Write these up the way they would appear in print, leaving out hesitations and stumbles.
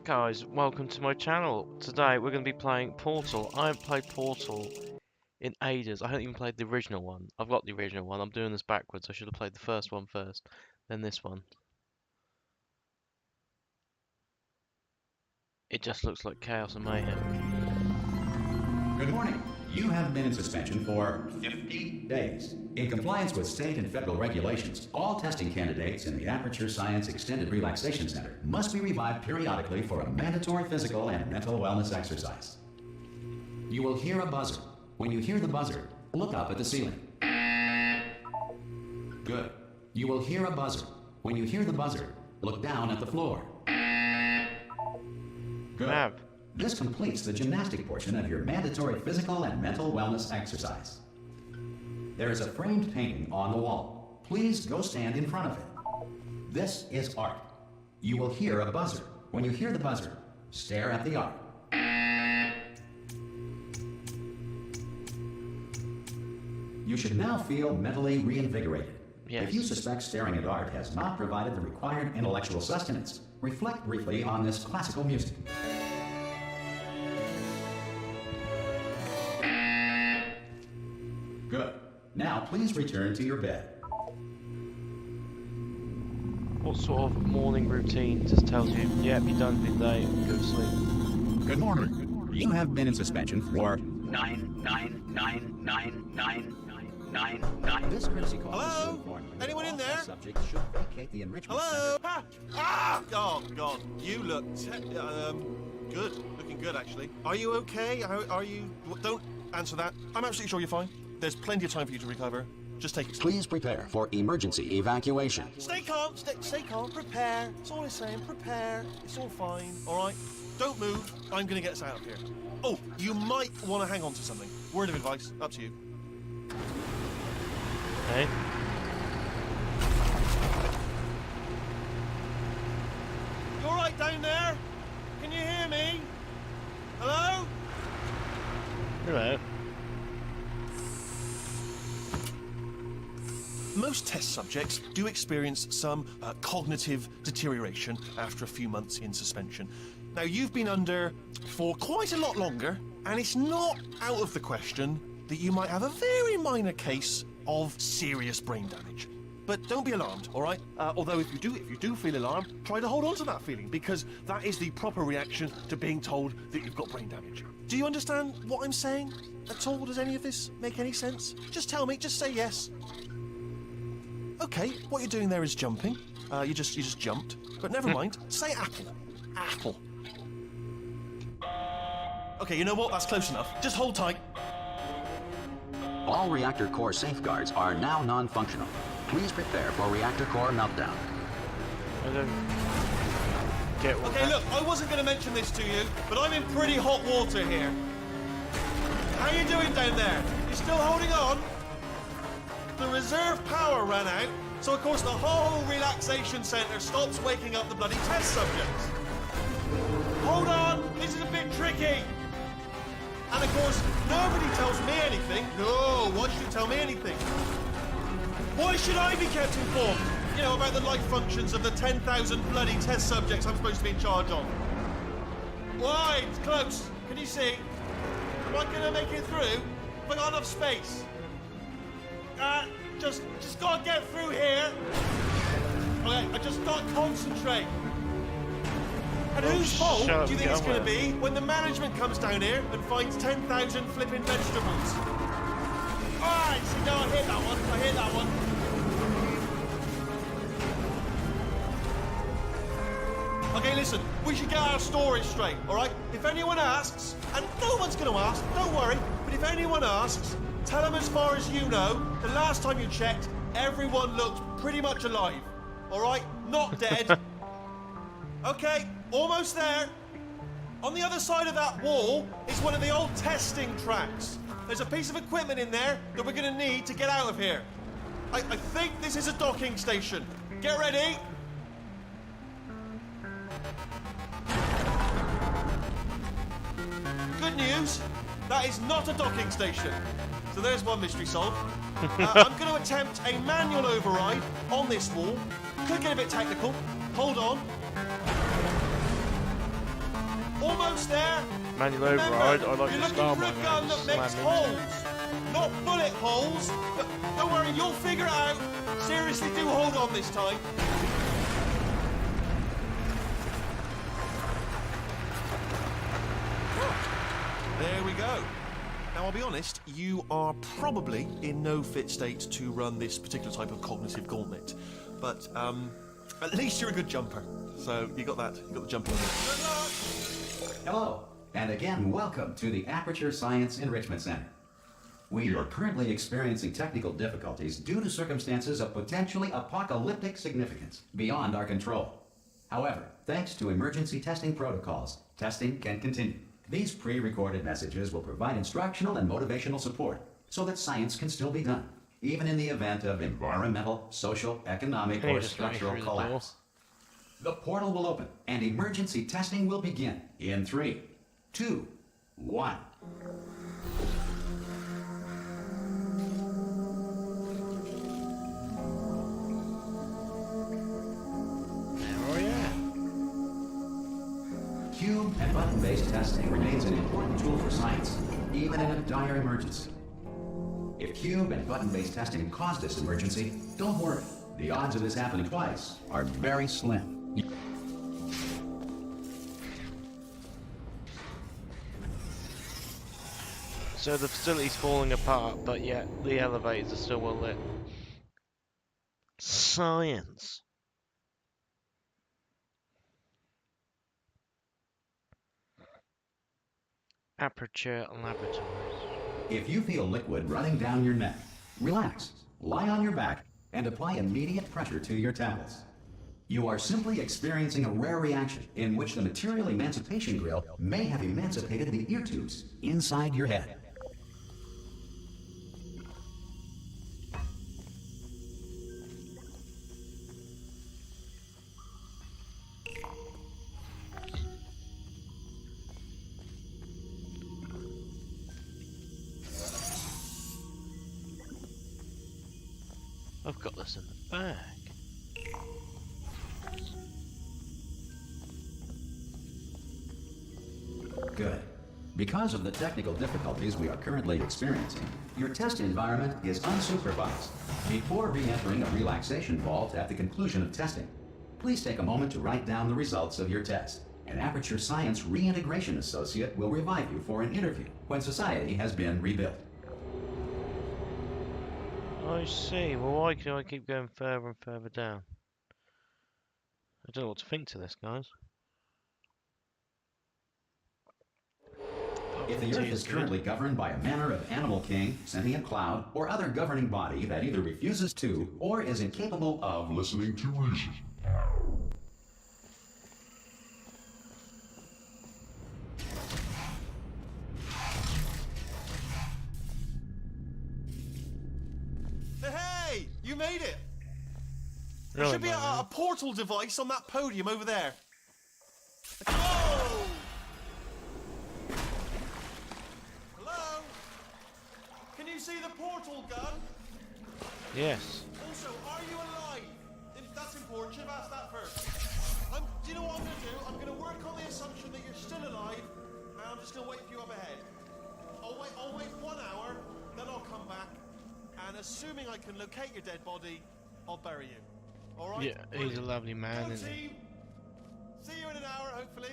guys, welcome to my channel. Today we're going to be playing Portal. I haven't played Portal in ages. I haven't even played the original one. I've got the original one. I'm doing this backwards. I should have played the first one first, then this one. It just looks like chaos and mayhem. Good morning. You have been in suspension for 50 days. In compliance with state and federal regulations, all testing candidates in the Aperture Science Extended Relaxation Center must be revived periodically for a mandatory physical and mental wellness exercise. You will hear a buzzer. When you hear the buzzer, look up at the ceiling. Good. You will hear a buzzer. When you hear the buzzer, look down at the floor. Good. This completes the gymnastic portion of your mandatory physical and mental wellness exercise. There is a framed painting on the wall. Please go stand in front of it. This is art. You will hear a buzzer. When you hear the buzzer, stare at the art. You should now feel mentally reinvigorated. Yes. If you suspect staring at art has not provided the required intellectual sustenance, reflect briefly on this classical music. Good. Now please return to your bed. What sort of morning routine just tells you, yep, you're done for the day, go to sleep? Good morning. You have been in suspension for 9. this courtesy call. Hello? Anyone in there? Subject should vacate the enrichment Hello? center. Oh God, you look good. Looking good, actually. Are you okay? Are you? Don't answer that. I'm absolutely sure you're fine. There's plenty of time for you to recover. Just take it slow. Please prepare for emergency evacuation. Stay calm. Stay calm. Prepare. That's all I'm saying. Prepare. It's all fine. All right. Don't move. I'm gonna get us out of here. Oh, you might want to hang on to something. Word of advice. Up to you. Hey? You all right down there? Can you hear me? Hello? Hello. Most test subjects do experience some cognitive deterioration after a few months in suspension. Now, you've been under for quite a lot longer, and it's not out of the question that you might have a very minor case of serious brain damage. But don't be alarmed, all right? Although if you do feel alarmed, try to hold on to that feeling, because that is the proper reaction to being told that you've got brain damage. Do you understand what I'm saying at all? Does any of this make any sense? Just tell me, just say yes. Okay, what you're doing there is jumping. You just jumped. But never mind. Say apple. Apple. Okay, you know what? That's close enough. Just hold tight. All reactor core safeguards are now non-functional. Please prepare for reactor core meltdown. I don't get what Okay, look, I wasn't going to mention this to you, but I'm in pretty hot water here. How you doing down there? You still holding on? The reserve power ran out, so of course the whole relaxation centre stops waking up the bloody test subjects. Hold on, this is a bit tricky. And of course, nobody tells me anything. No, why should you tell me anything? Why should I be kept informed? You know, about the life functions of the 10,000 bloody test subjects I'm supposed to be in charge of. Why? It's close. Can you see? Am I going to make it through? Have I got enough space? Just gotta get through here. Okay, I just gotta concentrate. And whose fault do you think it's gonna be when the management comes down here and finds 10,000 flipping vegetables? Alright, see, no, I hit that one. Okay, listen, we should get our story straight, alright? If anyone asks, and no one's gonna ask, don't worry, but if anyone asks, tell them as far as you know, the last time you checked, everyone looked pretty much alive. All right? Not dead. Okay, almost there. On the other side of that wall is one of the old testing tracks. There's a piece of equipment in there that we're going to need to get out of here. I think this is a docking station. Get ready. Good news, that is not a docking station. So there's one mystery solved. I'm going to attempt a manual override on this wall. Could get a bit technical. Hold on. Almost there. Manual Remember, override. I like you're the looking style for a manual. gun that makes Slam into. holes, not bullet holes. But don't worry, you'll figure it out. Seriously, do hold on this time. There we go. Now, I'll be honest, you are probably in no fit state to run this particular type of cognitive gauntlet. But, at least you're a good jumper. So, you got that. You got the jumping on it. Good luck! Hello, and again, welcome to the Aperture Science Enrichment Center. We are currently experiencing technical difficulties due to circumstances of potentially apocalyptic significance beyond our control. However, thanks to emergency testing protocols, testing can continue. These pre-recorded messages will provide instructional and motivational support so that science can still be done, even in the event of environmental, social, economic, Hey, or just let me structural through the door. collapse. The portal will open and emergency testing will begin in 3, 2, 1. Oh yeah. Cube and button-based testing remains an important tool for science, even in a dire emergency. If cube and button-based testing caused this emergency, don't worry. The odds of this happening twice are very slim. So the facility's falling apart, but yet the elevators are still well lit. Science. Aperture Laboratories. If you feel liquid running down your neck, relax, lie on your back, and apply immediate pressure to your temples. You are simply experiencing a rare reaction in which the material emancipation grill may have emancipated the ear tubes inside your head. I've got this in the bag. Good. Because of the technical difficulties we are currently experiencing, your test environment is unsupervised. Before re-entering a relaxation vault at the conclusion of testing, please take a moment to write down the results of your test. An Aperture Science Reintegration Associate will revive you for an interview when society has been rebuilt. I see. Well, why can I keep going further and further down? I don't know what to think to this, guys. If the Earth is currently governed by a manner of animal king, sentient cloud, or other governing body that either refuses to or is incapable of listening to reason. Hey, you made it! There Really, should be man? a portal device on that podium over there. Whoa! Hello? Can you see the portal gun? Yes. Also, are you alive? That's important. Should have asked that first. Do you know what I'm going to do? I'm going to work on the assumption that you're still alive, and I'm just going to wait for you up ahead. I'll wait 1 hour, then I'll come back, and assuming I can locate your dead body, I'll bury you. All right? Yeah, he's a Brilliant. lovely man, Go isn't he? team. See you in an hour, hopefully.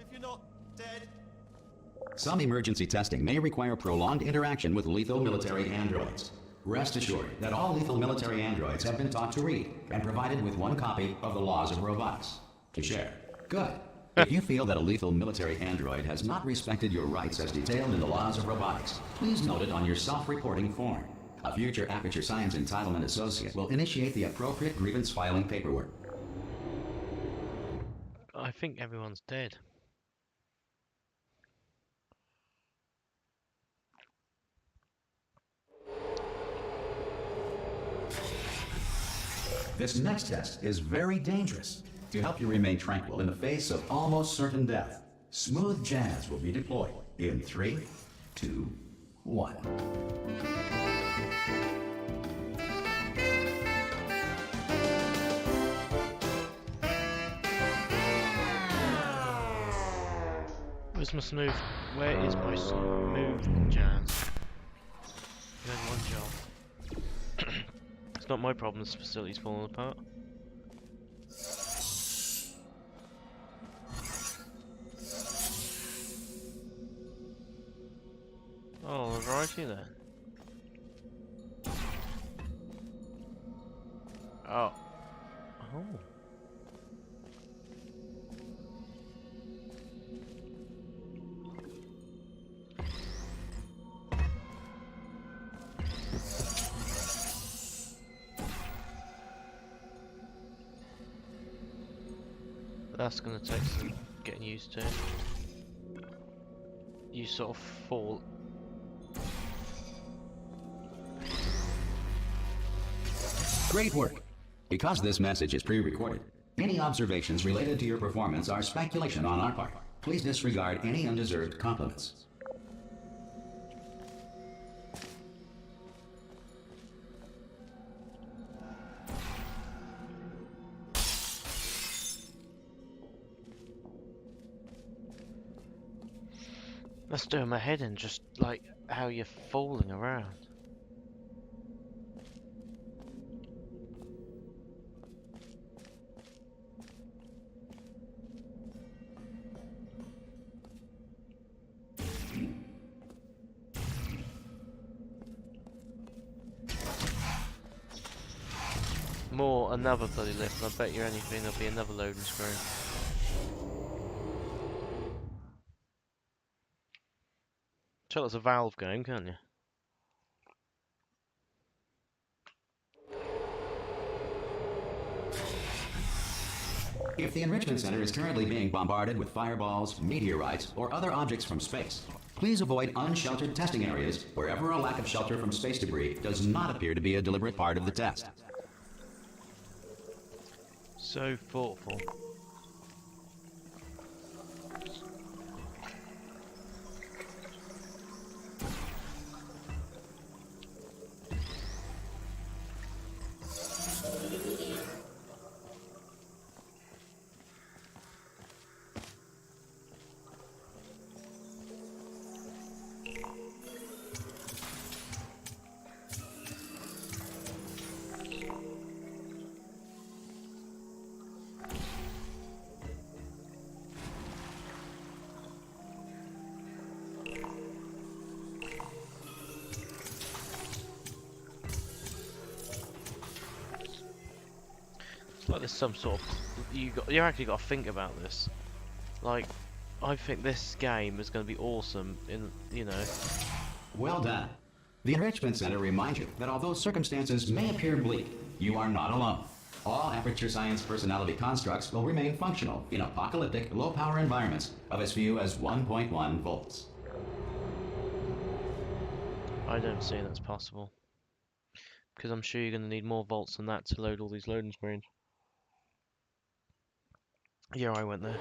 If you're not dead. Some emergency testing may require prolonged interaction with lethal military androids. Rest assured that all lethal military androids have been taught to read and provided with 1 copy of the Laws of Robotics to share. Good. If you feel that a lethal military android has not respected your rights as detailed in the Laws of Robotics, please note it on your self-reporting form. A future Aperture Science Entitlement Associate will initiate the appropriate grievance filing paperwork. I think everyone's dead. This next test is very dangerous. To help you remain tranquil in the face of almost certain death, smooth jazz will be deployed in 3, 2, 1. Where's my smooth? Where is my smooth jazz? You had one job. It's not my problem. This facility's falling apart. Oh, righty then. Oh. Oh. That's gonna take some getting used to. You sort of fall. Great work. Because this message is pre-recorded, any observations related to your performance are speculation on our part. Please disregard any undeserved compliments. That's doing my head in, just like how you're falling around. More, another bloody lift, and I bet you anything there'll be another loading screen. Tell it's a Valve game, can't you? If the Enrichment Center is currently being bombarded with fireballs, meteorites, or other objects from space, please avoid unsheltered testing areas wherever a lack of shelter from space debris does not appear to be a deliberate part of the test. So thoughtful. It's like there's some sort of you actually got to think about this. Like, I think this game is going to be awesome. Well done. The Enrichment Center reminds you that although circumstances may appear bleak, you are not alone. All Aperture Science personality constructs will remain functional in apocalyptic, low-power environments of as few as 1.1 volts. I don't see that's possible. Because I'm sure you're going to need more volts than that to load all these loading screens. Yeah, I went there.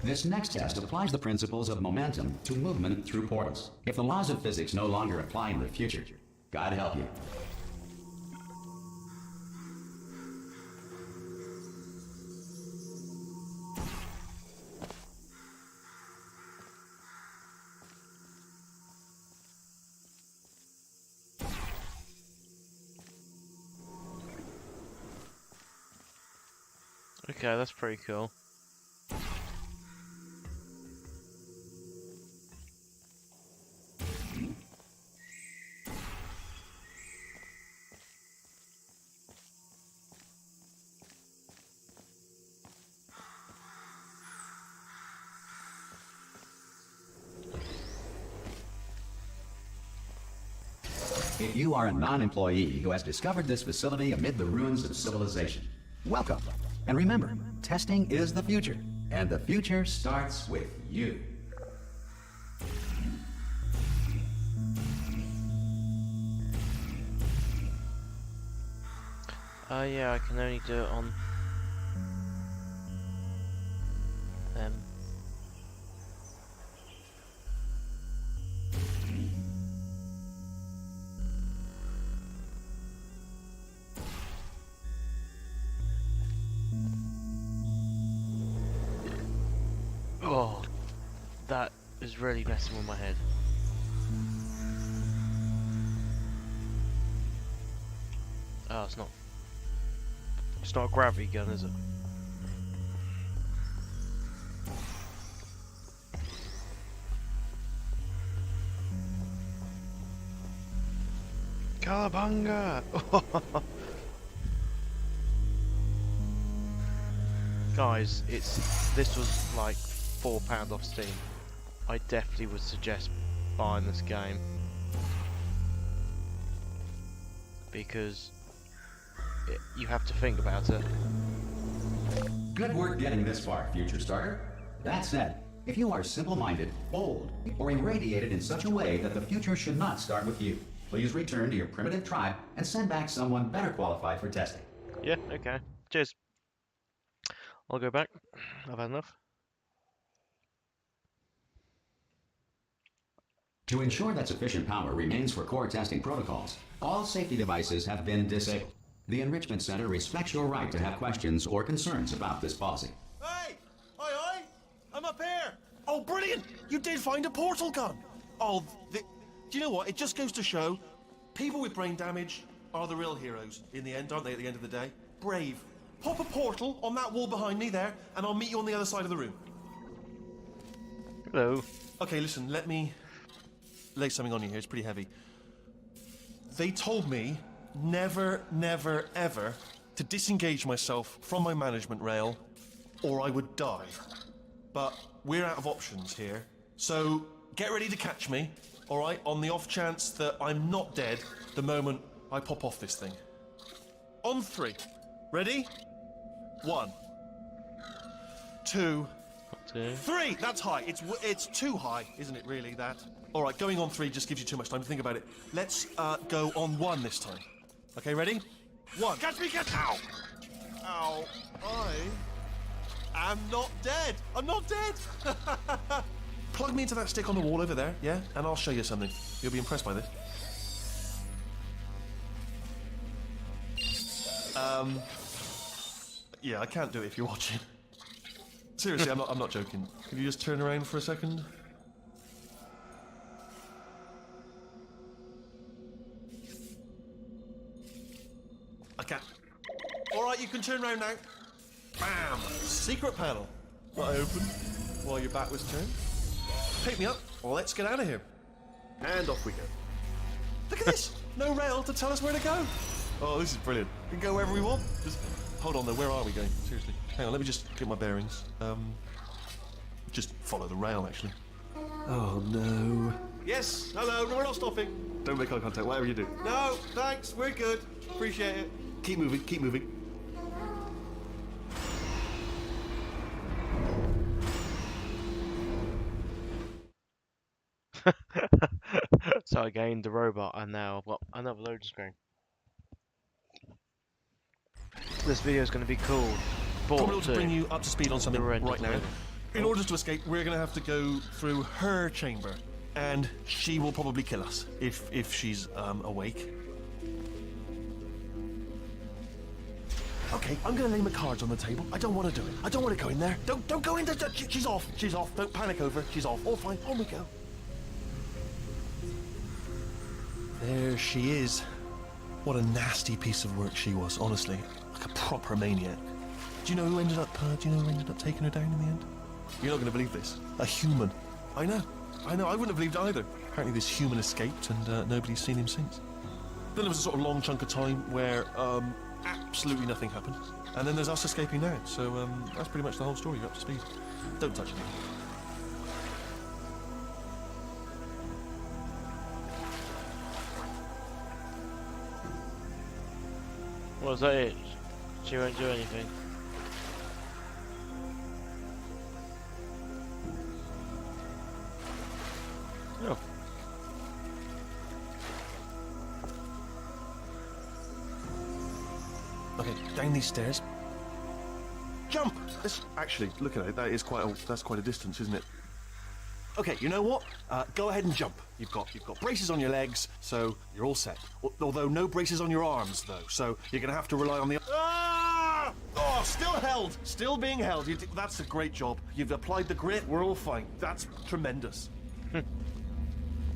This next test applies the principles of momentum to movement through portals. If the laws of physics no longer apply in the future, God help you. Okay, that's pretty cool. If you are a non-employee who has discovered this facility amid the ruins of civilization, welcome. And remember, testing is the future, and the future starts with you. Yeah, I can only do it on them. Oh, that is really messing with my head. Oh, it's not. It's not a gravity gun, is it? Calabunga! Guys, this was like £4 off Steam. I definitely would suggest buying this game because you have to think about it. Good work getting this far, future starter. That said, if you are simple-minded, bold, or irradiated in such a way that the future should not start with you, please return to your primitive tribe and send back someone better qualified for testing. Yeah, okay. Cheers. I'll go back. I've had enough. To ensure that sufficient power remains for core testing protocols, all safety devices have been disabled. The Enrichment Center respects your right to have questions or concerns about this policy. Hey! Aye! I'm up here! Oh, brilliant! You did find a portal gun! Oh, do you know what? It just goes to show, people with brain damage are the real heroes in the end, aren't they, at the end of the day? Brave. Pop a portal on that wall behind me there, and I'll meet you on the other side of the room. Hello. Okay, listen, let me lay something on you here. It's pretty heavy. They told me never, never, ever to disengage myself from my management rail, or I would die. But we're out of options here, so get ready to catch me, all right, on the off chance that I'm not dead the moment I pop off this thing. On 3. Ready? 1, 2, 3. That's high. It's too high, isn't it? Really, that. All right, going on 3 just gives you too much time to think about it. Let's go on 1 this time. Okay, ready? 1. Catch me! Ow! Ow! I am not dead. I'm not dead. Plug me into that stick on the wall over there, yeah? And I'll show you something. You'll be impressed by this. Yeah, I can't do it if you're watching. Seriously, I'm not joking. Could you just turn around for a second? I can't. All right, you can turn around now. Bam! Secret panel. That I opened while your back was turned. Pick me up. Let's get out of here. And off we go. Look at this. No rail to tell us where to go. Oh, this is brilliant. We can go wherever we want. Just hold on though. Where are we going? Seriously. Hang on. Let me just get my bearings. Just follow the rail, actually. Oh no. Yes. Hello. No, we're not stopping. Don't make eye contact. Whatever you do. No. Thanks. We're good. Appreciate it. Keep moving. Keep moving. So I gained the robot, and now I've got another loading screen. This video is going to be called Probably to bring you up to speed on something right now. Living. In order to escape, we're going to have to go through her chamber, and she will probably kill us if she's awake. Okay, I'm going to lay my cards on the table. I don't want to do it. I don't want to go in there. Don't go in there. She's off. She's off. Don't panic over her. She's off. All fine. On we go. There she is. What a nasty piece of work she was, honestly. Like a proper maniac. Do you know who ended up taking her down in the end? You're not going to believe this. A human. I know. I wouldn't have believed either. Apparently this human escaped and nobody's seen him since. Then there was a sort of long chunk of time where absolutely nothing happened. And then there's us escaping now. So that's pretty much the whole story. You're up to speed. Don't touch me. Was that it? She won't do anything. Oh. Okay, down these stairs. Jump! Actually, look at it. That's quite a distance, isn't it? Okay, you know what? Go ahead and jump. You've got braces on your legs, so you're all set. Although no braces on your arms, though. So you're going to have to rely on the. Ah! Oh, still held. Still being held. That's a great job. You've applied the grit. We're all fine. That's tremendous.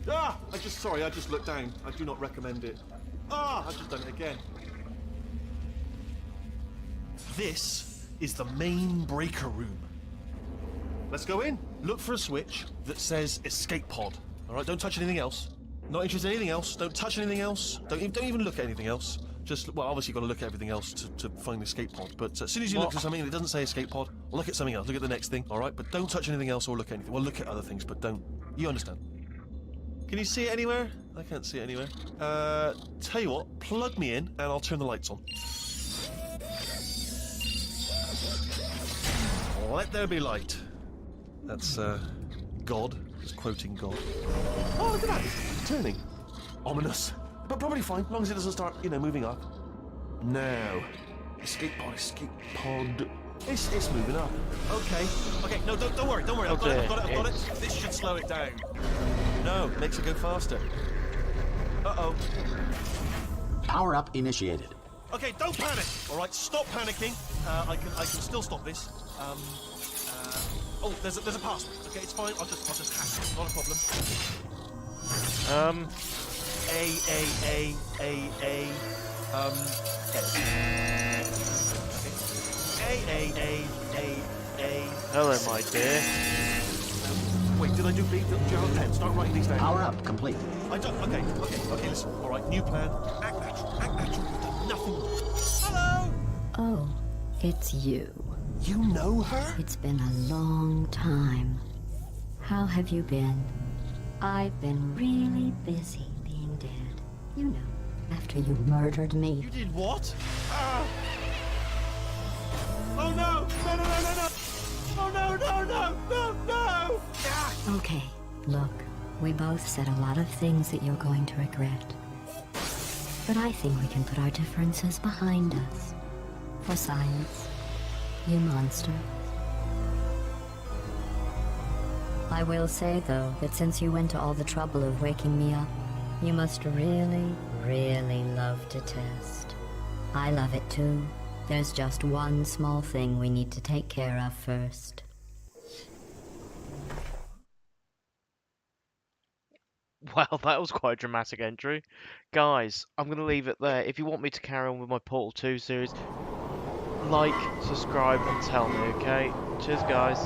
I just looked down. I do not recommend it. I've just done it again. This is the main breaker room. Let's go in. Look for a switch that says escape pod. All right, don't touch anything else. Not interested in anything else. Don't touch anything else. Don't even look at anything else. Just, well, obviously you've got to look at everything else to find the escape pod. But as soon as you look at something and it doesn't say escape pod, look at something else. Look at the next thing, all right? But don't touch anything else or look at anything. Well, look at other things, but don't. You understand? Can you see it anywhere? I can't see it anywhere. Tell you what, plug me in and I'll turn the lights on. Let there be light. That's, God. Just quoting God. Oh, look at that. It's turning. Ominous. But probably fine, as long as it doesn't start, moving up. Now. Escape pod. It's moving up. Okay. No, don't worry. I've got it. This should slow it down. No, makes it go faster. Uh-oh. Power up initiated. Okay, don't panic. All right, stop panicking. I can still stop this. Oh, there's a password. Okay, it's fine. I'll just hack it. Not a problem. Hello, my dear. Wait, did I do B? Do you have a pen? Start writing these down. Power up complete. I don't. Okay, listen. All right, new plan. Act natural. You've done nothing. Hello. Oh, it's you. You know her? It's been a long time. How have you been? I've been really busy being dead. You know, after you murdered me. You did what? Oh no! No! Oh no! Okay, look, we both said a lot of things that you're going to regret. But I think we can put our differences behind us. For science, you monster. I will say, though, that since you went to all the trouble of waking me up, you must really, really love to test. I love it too. There's just one small thing we need to take care of first. Well, that was quite a dramatic entry. Guys, I'm going to leave it there. If you want me to carry on with my Portal 2 series, like, subscribe, and tell me, okay? Cheers, guys.